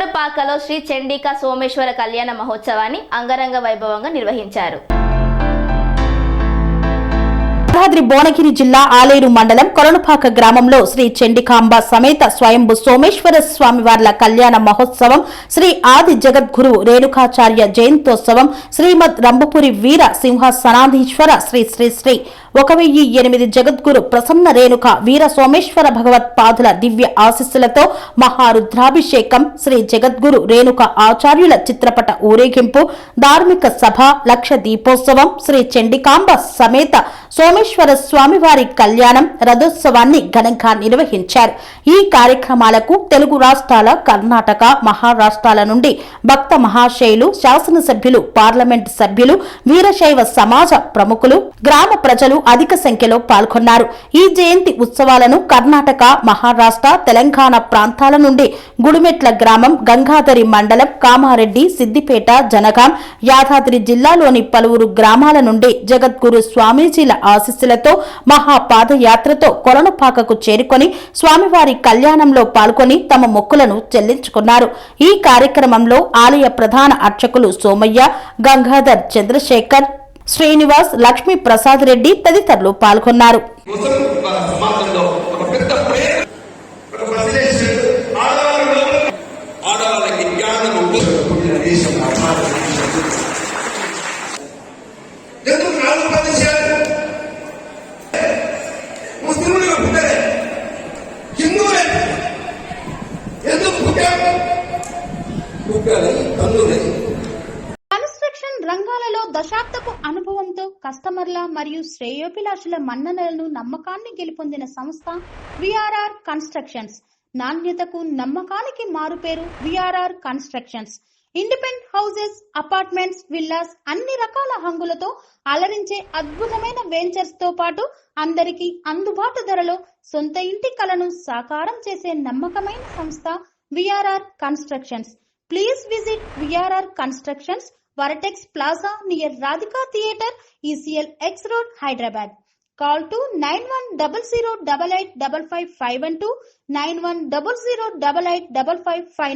కొరడుపాకలో శ్రీ చండికా సోమేశ్వర కళ్యాణ మహోత్సవాన్ని అంగరంగ వైభవంగా నిర్వహించారు. యాదాద్రి భువనగిరి జిల్లా ఆలేరు మండలం కొరడుపాక గ్రామంలో శ్రీ చండికాంబ సమేత స్వయంభు సోమేశ్వర స్వామివార్ల కళ్యాణ మహోత్సవం, శ్రీ ఆది జగద్గురు రేణుకాచార్య జయంతోత్సవం, శ్రీమద్ రంభపురి వీర సింహాసనాధీశ్వర శ్రీ శ్రీ శ్రీ 1008 జగద్గురు ప్రసన్న రేణుక వీర సోమేశ్వర భగవత్పాదుల దివ్య ఆశీస్సులతో మహారుద్రాభిషేకం, శ్రీ జగద్గురు రేణుక ఆచార్యుల చిత్రపట ఊరేగింపు, ధార్మిక సభ, లక్ష దీపోత్సవం, శ్రీ చండికాంబ సమేత సోమేశ్వర స్వామివారి కళ్యాణం, రథోత్సవాన్ని ఘనంగా నిర్వహించారు. ఈ కార్యక్రమాలకు తెలుగు రాష్ట్రాల, కర్ణాటక, మహారాష్ట్రాల నుండి భక్త మహాశయులు, శాసనసభ్యులు, పార్లమెంట్ సభ్యులు, వీరశైవ సమాజ ప్రముఖులు, గ్రామ ప్రజలు అధిక సంఖ్యలో పాల్గొన్నారు. ఈ జయంతి ఉత్సవాలను కర్ణాటక, మహారాష్ట్ర, తెలంగాణ ప్రాంతాల నుండి గుడిమెట్ల గ్రామం, గంగాధరి మండలం, కామారెడ్డి, సిద్దిపేట, జనగాం, యాదాద్రి జిల్లాలోని పలువురు గ్రామాల నుండి జగద్గురు స్వామీజీల ఆశీస్సులతో మహాపాదయాత్రతో కొరడుపాకకు చేరుకొని స్వామివారి కళ్యాణంలో పాల్గొని తమ మొక్కులను చెల్లించుకున్నారు. ఈ కార్యక్రమంలో ఆలయ ప్రధాన అర్చకులు సోమయ్య, గంగాధర్, చంద్రశేఖర్, శ్రీనివాస్, లక్ష్మీ ప్రసాద్ రెడ్డి తదితరులు పాల్గొన్నారు. కన్స్ట్రక్షన్ రంగాలలో దశాబ్దపు అనుభవంతో కస్టమర్ల మరియు శ్రేయోభిలాషుల మన్ననలను, నమ్మకాన్ని గెలుపొందిన సంస్థ విఆర్ఆర్ కన్స్ట్రక్షన్స్. నాణ్యతకు, నమ్మకానికి మారుపేరు VRR constructions. Independent houses, apartments, villas అన్ని రకాల హంగులతో అలరించే అద్భుతమైన వెంచర్స్ తో పాటు అందరికీ అందుబాటు ధరలో సొంత ఇంటి కలను సాకారం చేసే నమ్మకమైన సంస్థ VRR constructions. Please visit VRR Constructions, Varatex Plaza near Radhika Theatre, ECL X Road, Hyderabad. Call to 910088555512, 9100885559.